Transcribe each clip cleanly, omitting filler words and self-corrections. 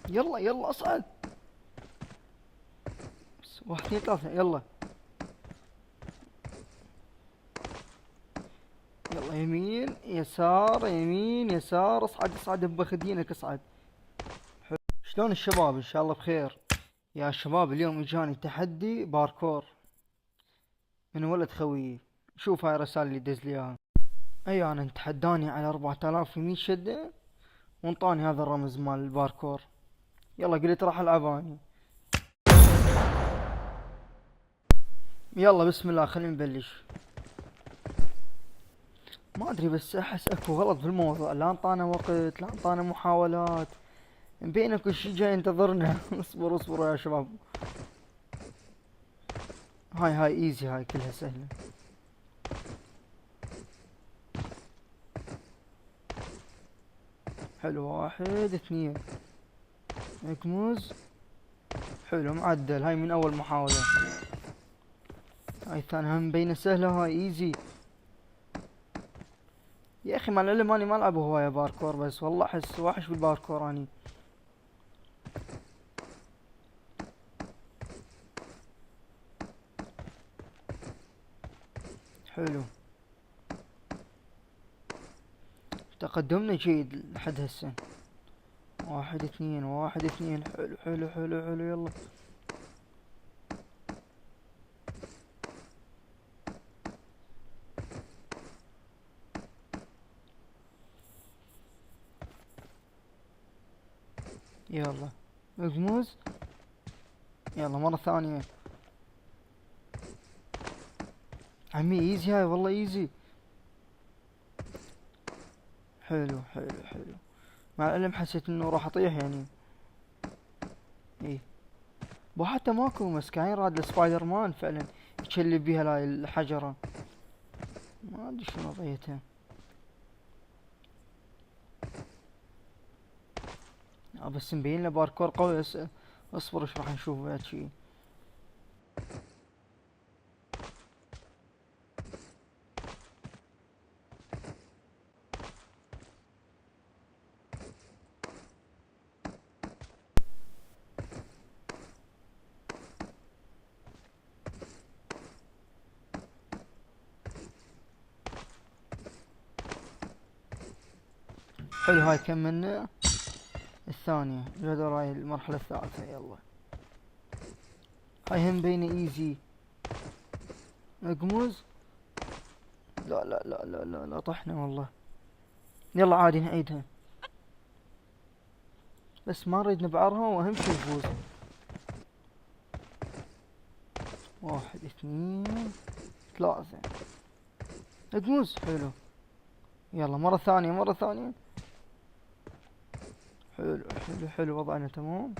يلا يلا اصعد. 1 2 3 يلا. يلا يمين يسار يمين يسار، اصعد اصعد بخدينك اصعد. شلون الشباب؟ ان شاء الله بخير. يا شباب اليوم اجاني تحدي باركور من ولد خويي. شوف هاي الرسالة اللي دز لي اياها. اي انا تحداني على 4100 شدة وانطاني هذا الرمز مال الباركور. يلا قلت راح العب اني. يلا بسم الله خلينا نبلش. ما ادري بس احس اكو غلط بالموضوع، لا انطانا وقت لا انطانا محاولات، مبين اكو شي جاي ينتظرنا. اصبروا اصبروا يا شباب. هاي ايزي، هاي كلها سهلة. حلو 1 2 اكموز. حلو معدل، هاي من اول محاولة. هاي الثانية هم مبينة سهلة، هاي ايزي. يا اخي مع العلم اني ما العب هواية باركور، بس والله احس وحش بالباركور اني. حلو، تقدمنا جيد لحد هسه. 1 2 حلو حلو حلو حلو يلا. يلا اقموز. يلا مرة ثانية. عمي ايزي هاي والله ايزي. حلو حلو حلو. مع العلم حسيت انه راح اطيح يعني. ايه بو حتى ماكو مسكين راد لسبايدر مان فعلا يتشلب بيها لاي الحجرة. ما ادري شنو وضعيتها. بس مبين له باركور قوي. اصبر ايش راح نشوف بعد شي. حلو هاي كملنا الثانية. جدول هاي المرحلة الثالثة. يلا هاي هم بين ايزي. اقمز. لا لا لا لا لا لا طحنا والله. يلا عادي نعيدها، بس ما نريد نبعرها واهم شي نفوز. 1 2 3 اقمز. حلو. يلا مرة ثانية مرة ثانية. حلو حلو حلو وضعنا تمام.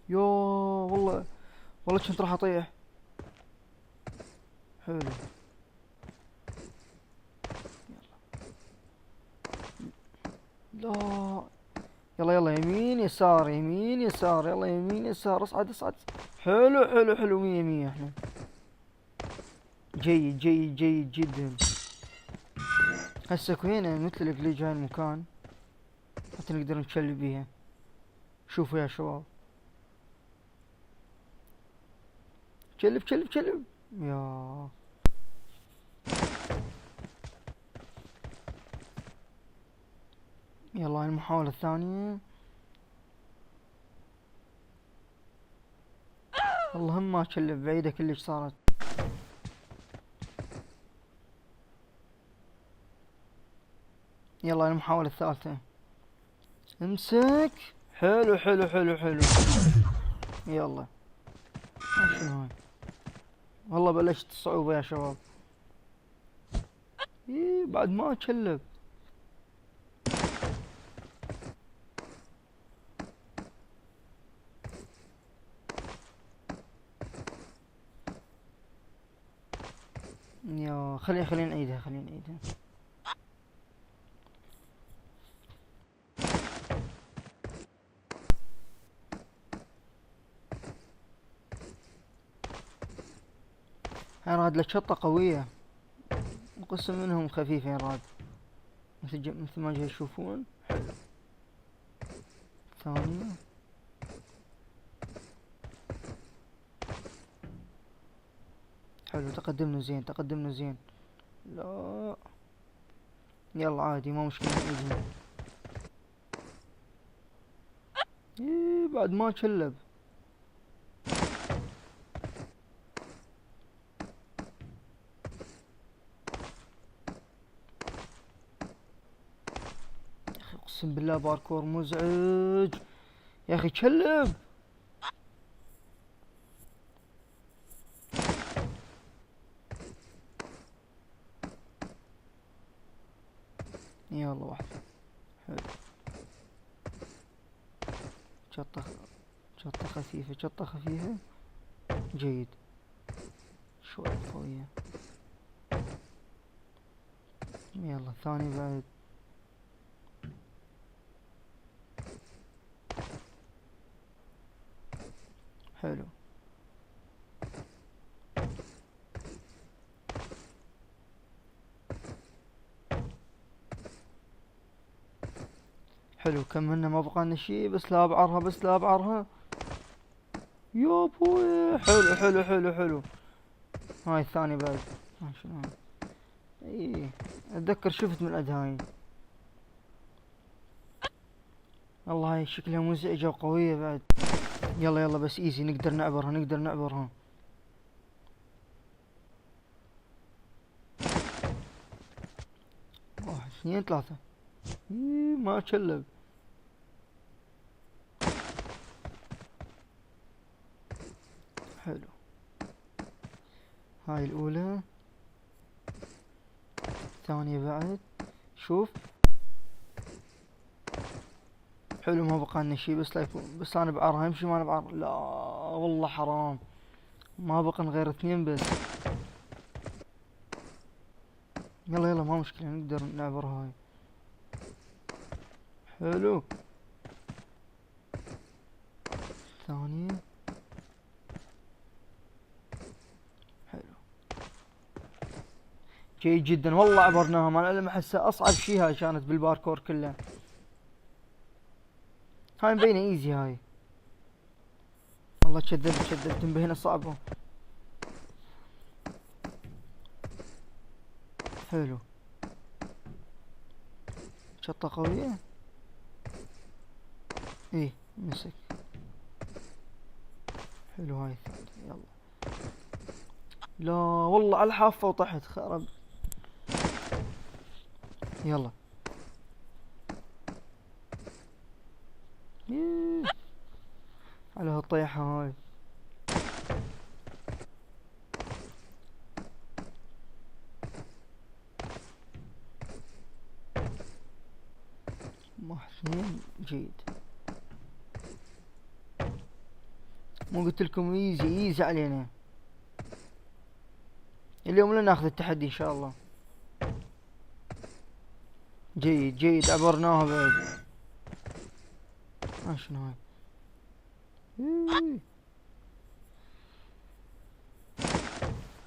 يو والله، والله كنت راح اطيح. حلو. لا يلا يلا يمين يسار يمين يسار، يلا يمين يسار اصعد اصعد. حلو حلو حلو، 100 100 احنا. جيد جيد جيد جدا. هسه كوينة مثل الجليج هاي المكان حتى نقدر نتشلي بيها. شوفوا يا شباب. شلب شلب شلب. يا يلا هاي المحاولة الثانية. اللهم ما شلب بعيدة كلش صارت. يلا هاي المحاولة الثالثة. امسك. حلو حلو حلو حلو. يلا شنو هاي؟ والله بلشت الصعوبة يا شباب. إيه بعد ما اتشلب. يا خلينا نعيدها خلينا نعيدها. هاي راد لشطة قوية وقسم منهم خفيفين راد، مثل ما جاي تشوفون. ثانية. حلو، تقدمنا زين، تقدمنا زين. لا يلا عادي، ما مشكلة نجي. إيه بعد ما تشلب. يا اخي اقسم بالله باركور مزعج يا اخي، تشلب. يلا واحد. حلو. شطة، شطة خفيفة، شطة خفيفة. جيد. شوي قوية. يلا ثاني بعد. حلو. حلو كملنا، ما بقى لنا شي، بس لا ابعرها، بس لا ابعرها. يا بوي حلو حلو حلو حلو. هاي الثاني بعد. ها شنو هاي؟ ايه اتذكر شفت من هاي. والله هاي شكلها مزعجة وقوية بعد. يلا يلا بس ايزي، نقدر نعبرها، نقدر نعبرها. واحد اثنين ثلاثة. إيه ما تشلب. حلو. هاي الأولى. ثانية بعد. شوف. حلو ما بقى لنا شي، بس لا يكون، بس انا بعرها يمشي ما انا بعر. لا والله حرام، ما بقى غير اثنين بس. يلا يلا ما مشكلة، نقدر نعبر هاي. حلو. ثانية. حلو. جيد جدا والله، عبرناها. ما العلم احسها اصعب شي هاي كانت بالباركور كله. هاي مبينة ايزي هاي. والله كذبت مبينة صعبة. حلو. شطة قوية. ايه مسك. حلو هاي الثالثة. يلا. لا والله على الحافة وطحت خرب. يلا. ييه. على هالطيحة هاي. واحد اثنين. جيد. مو قلت لكم ايزي ايزي علينا. اليوم لا ناخذ التحدي ان شاء الله. جيد جيد، عبرناها بعد. شنو هاي؟ إيه.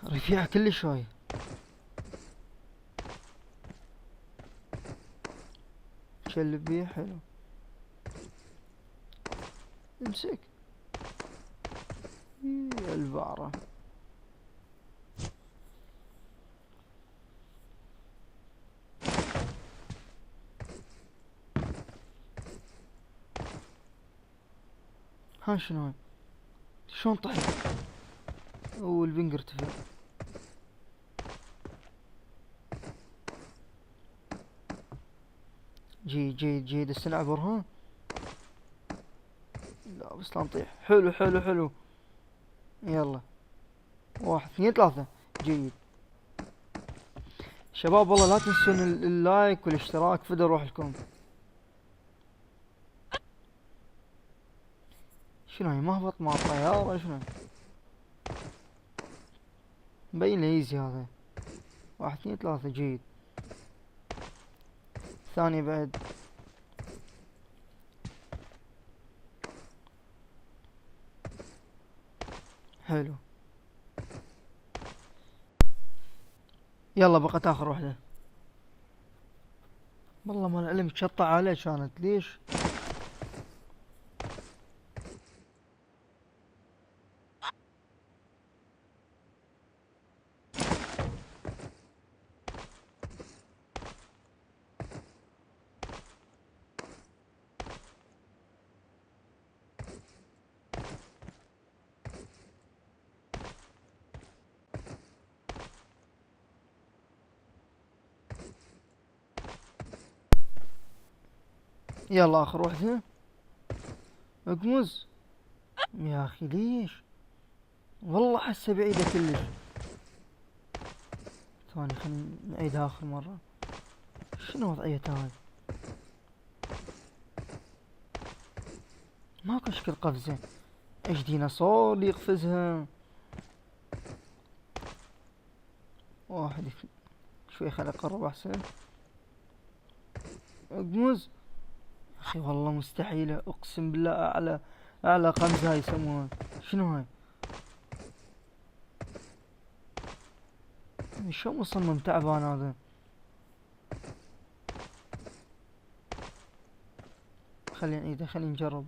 رفيعة كلش هاي. شلب بيه. حلو. امسك. إيه البعرة. ها شنو هاي؟ شلون طحت؟ والبنج ارتفع. جيد جيد جيد، استنى اعبرها. لا بس لا نطيح. حلو حلو حلو. يلا. واحد اثنين ثلاثة. جيد. شباب والله لا تنسون اللايك والاشتراك، فدا روح لكم. شنو هاي؟ مهبط مع الطيارة شنو؟ مبين لي ايزي هذا. واحد اثنين ثلاثة. جيد. ثانية بعد. حلو. يلا بقت اخر وحدة. والله ما العلم تشطع عليه كانت ليش. يلا اخر وحدة. اقمز. يا اخي ليش؟ والله حسه بعيدة كلش. ثواني خلينا نعيدها اخر مرة. شنو وضعيتها هاي؟ ماكو شكل قفزة. ايش ديناصور اللي يقفزها؟ واحد شوي خلي اقرب احسن. اقمز. اخي والله مستحيلة اقسم بالله. اعلى قفزة هاي يسموها. شنو هاي؟ شو مصمم تعبان هذا. خلينا نعيده خلينا نجرب.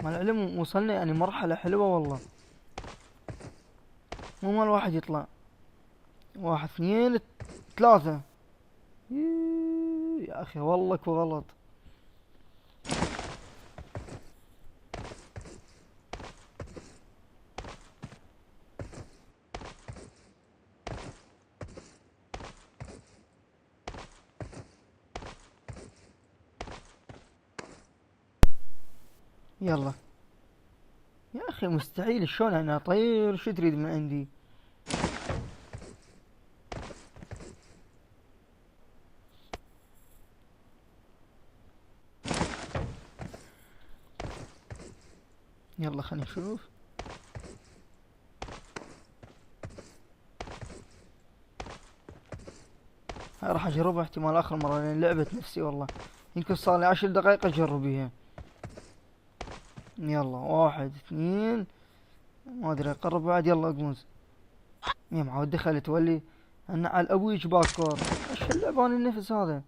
مع العلم وصلنا يعني مرحلة حلوة والله. مو مال واحد يطلع. واحد اثنين ثلاثة. يا اخي والله كو غلط. يلا يا اخي مستحيل. شلون انا اطير؟ شو تريد من عندي؟ يلا خلينا نشوف. هاي راح اجربها احتمال اخر مرة لان لعبت نفسي والله. يمكن صار لي 10 دقائق اجرب بيها. يلا واحد اثنين. ما ادري اقرب بعد. يلا اقمز. يا معود دخلت تولي. انا على ابويج باكور. ايش اللعبان النفس هذا؟